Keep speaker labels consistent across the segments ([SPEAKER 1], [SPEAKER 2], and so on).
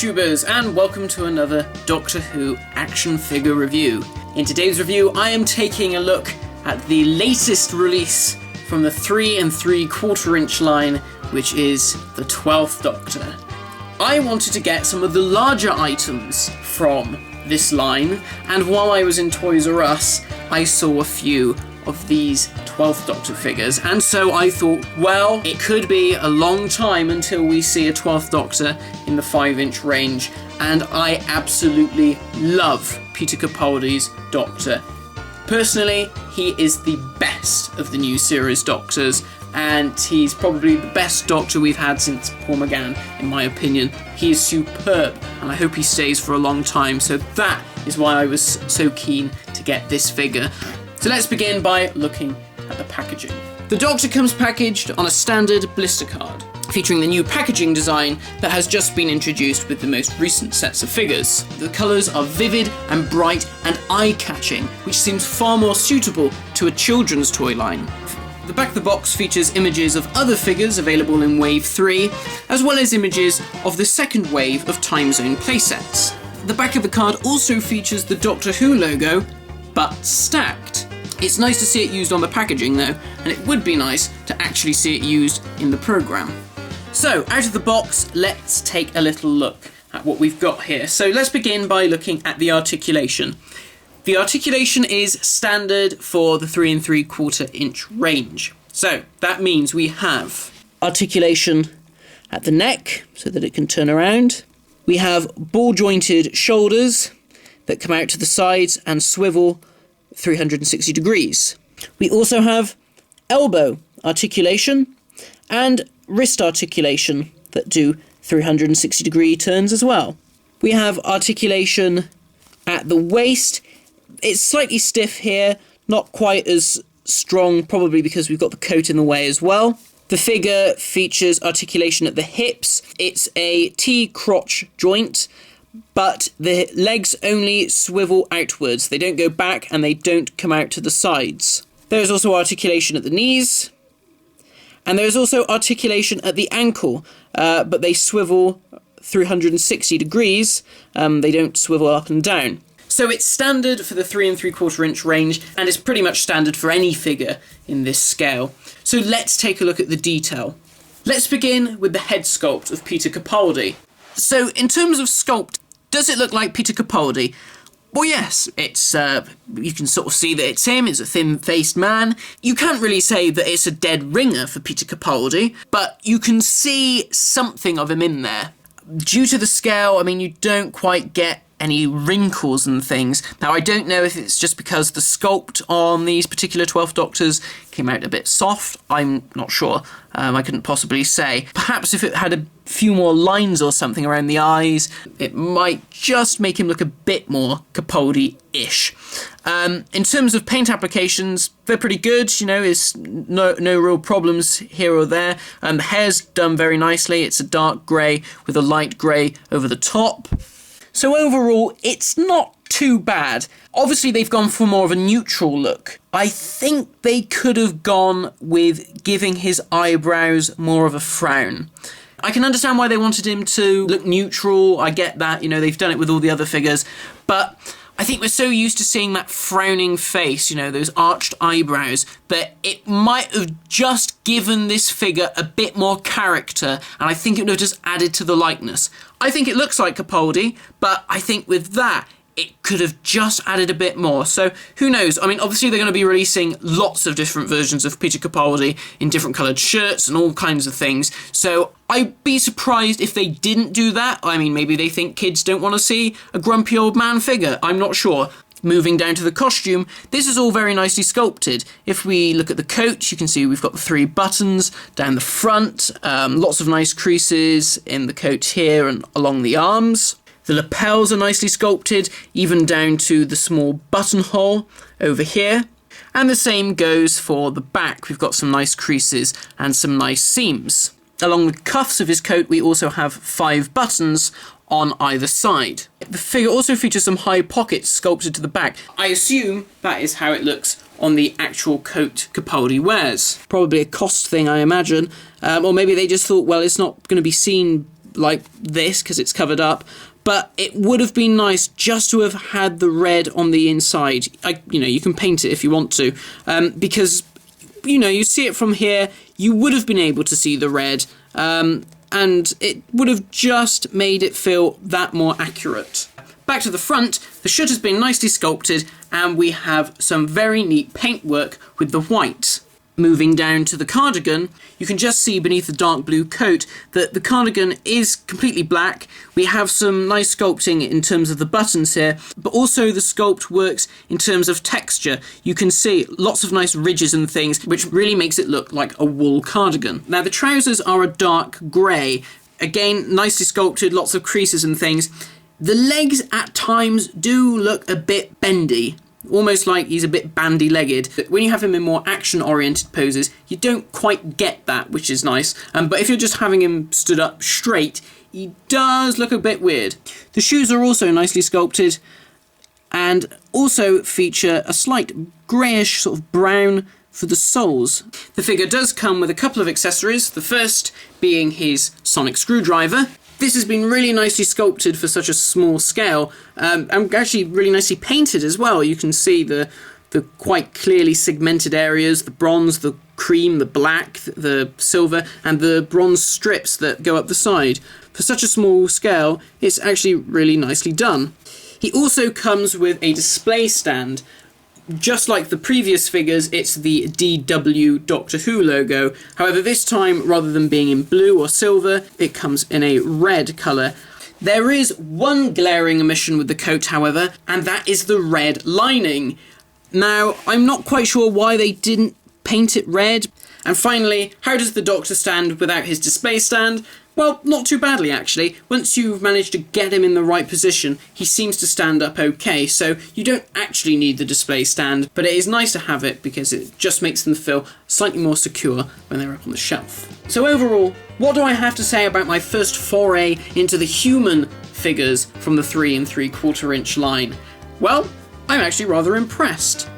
[SPEAKER 1] YouTubers, and welcome to another Doctor Who action figure review. In today's review, I am taking a look at the latest release from the 3 3/4 inch line, which is the 12th Doctor. I wanted to get some of the larger items from this line, and while I was in Toys R Us, I saw a few of these 12th Doctor figures, and so I thought, well, it could be a long time until we see a 12th Doctor in the 5-inch range, and I absolutely love Peter Capaldi's Doctor. Personally, he is the best of the new series Doctors, and he's probably the best Doctor we've had since Paul McGann, in my opinion. He is superb, and I hope he stays for a long time, so that is why I was so keen to get this figure. So let's begin by looking at the packaging. The Doctor comes packaged on a standard blister card, featuring the new packaging design that has just been introduced with the most recent sets of figures. The colours are vivid and bright and eye-catching, which seems far more suitable to a children's toy line. The back of the box features images of other figures available in Wave 3, as well as images of the second wave of Time Zone playsets. The back of the card also features the Doctor Who logo, but stacked. It's nice to see it used on the packaging though, and it would be nice to actually see it used in the programme. So, out of the box, let's take a little look at what we've got here. So let's begin by looking at the articulation. The articulation is standard for the 3 3/4 inch range. So that means we have articulation at the neck, so that it can turn around. We have ball-jointed shoulders that come out to the sides and swivel 360 degrees. We also have elbow articulation and wrist articulation that do 360 degree turns as well. We have articulation at the waist. It's slightly stiff here, not quite as strong, probably because we've got the coat in the way as well. The figure features articulation at the hips. It's a T-crotch joint, but the legs only swivel outwards. They don't go back and they don't come out to the sides. There is also articulation at the knees, and there is also articulation at the ankle, but they swivel 360 degrees. They don't swivel up and down. So it's standard for the 3 3/4 inch range, and it's pretty much standard for any figure in this scale. So let's take a look at the detail. Let's begin with the head sculpt of Peter Capaldi. So in terms of sculpt, does it look like Peter Capaldi? Well, yes, it's you can sort of see that it's him. It's a thin-faced man. You can't really say that it's a dead ringer for Peter Capaldi, but you can see something of him in there. Due to the scale, I mean, you don't quite get any wrinkles and things. Now, I don't know if it's just because the sculpt on these particular 12th Doctors came out a bit soft. I'm not sure. I couldn't possibly say. Perhaps if it had a few more lines or something around the eyes, it might just make him look a bit more Capaldi-ish. In terms of paint applications, they're pretty good. You know, there's no real problems here or there. The hair's done very nicely. It's a dark grey with a light grey over the top. So overall, it's not too bad. Obviously, they've gone for more of a neutral look. I think they could have gone with giving his eyebrows more of a frown. I can understand why they wanted him to look neutral. I get that, you know, they've done it with all the other figures. But I think we're so used to seeing that frowning face, you know, those arched eyebrows, that it might have just given this figure a bit more character, and I think it would have just added to the likeness. I think it looks like Capaldi, but I think with that, it could have just added a bit more. So who knows? I mean, obviously they're going to be releasing lots of different versions of Peter Capaldi in different coloured shirts and all kinds of things. So I'd be surprised if they didn't do that. I mean, maybe they think kids don't want to see a grumpy old man figure. I'm not sure. Moving down to the costume, this is all very nicely sculpted. If we look at the coat, you can see we've got the 3 buttons down the front, lots of nice creases in the coat here and along the arms. The lapels are nicely sculpted, even down to the small buttonhole over here. And the same goes for the back. We've got some nice creases and some nice seams. Along the cuffs of his coat, we also have 5 buttons on either side. The figure also features some high pockets sculpted to the back. I assume that is how it looks on the actual coat Capaldi wears. Probably a cost thing, I imagine. Or maybe they just thought, well, it's not going to be seen like this because it's covered up, but it would have been nice just to have had the red on the inside. You can paint it if you want to, because, you see it from here, you would have been able to see the red, and it would have just made it feel that more accurate. Back to the front, the shirt has been nicely sculpted, and we have some very neat paintwork with the white. Moving down to the cardigan, you can just see beneath the dark blue coat that the cardigan is completely black. We have some nice sculpting in terms of the buttons here, but also the sculpt works in terms of texture. You can see lots of nice ridges and things, which really makes it look like a wool cardigan. Now the trousers are a dark grey. Again, nicely sculpted, lots of creases and things. The legs at times do look a bit bendy. Almost like he's a bit bandy-legged. When you have him in more action-oriented poses, you don't quite get that, which is nice. But if you're just having him stood up straight, he does look a bit weird. The shoes are also nicely sculpted and also feature a slight greyish sort of brown for the soles. The figure does come with a couple of accessories, the first being his sonic screwdriver. This has been really nicely sculpted for such a small scale, and actually really nicely painted as well. You can see the quite clearly segmented areas, the bronze, the cream, the black, the silver, and the bronze strips that go up the side. For such a small scale, it's actually really nicely done. He also comes with a display stand. Just like the previous figures, it's the DW Doctor Who logo. However, this time, rather than being in blue or silver, it comes in a red colour. There is one glaring omission with the coat, however, and that is the red lining. Now, I'm not quite sure why they didn't paint it red. And finally, how does the Doctor stand without his display stand? Well, not too badly actually. Once you've managed to get him in the right position, he seems to stand up okay, so you don't actually need the display stand, but it is nice to have it because it just makes them feel slightly more secure when they're up on the shelf. So overall, what do I have to say about my first foray into the human figures from the 3 3/4 inch line? Well, I'm actually rather impressed.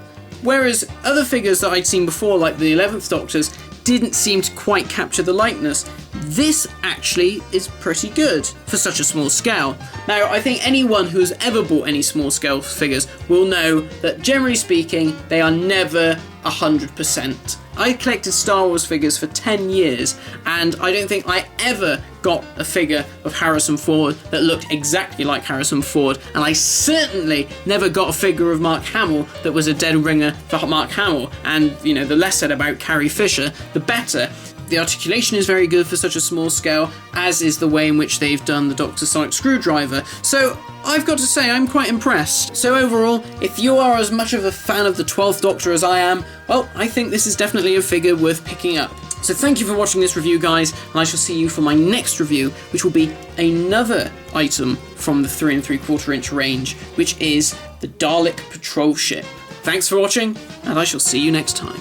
[SPEAKER 1] Whereas other figures that I'd seen before, like the 11th Doctors, didn't seem to quite capture the likeness, this actually is pretty good for such a small scale. Now, I think anyone who has ever bought any small scale figures will know that generally speaking, they are never 100%. I collected Star Wars figures for 10 years, and I don't think I ever got a figure of Harrison Ford that looked exactly like Harrison Ford, and I certainly never got a figure of Mark Hamill that was a dead ringer for Mark Hamill, and, the less said about Carrie Fisher, the better. The articulation is very good for such a small scale, as is the way in which they've done the Dr. Sonic Screwdriver. So I've got to say I'm quite impressed. So overall, if you are as much of a fan of the 12th Doctor as I am, well, I think this is definitely a figure worth picking up. So thank you for watching this review, guys, and I shall see you for my next review, which will be another item from the 3 3/4 inch range, which is the Dalek Patrol Ship. Thanks for watching, and I shall see you next time.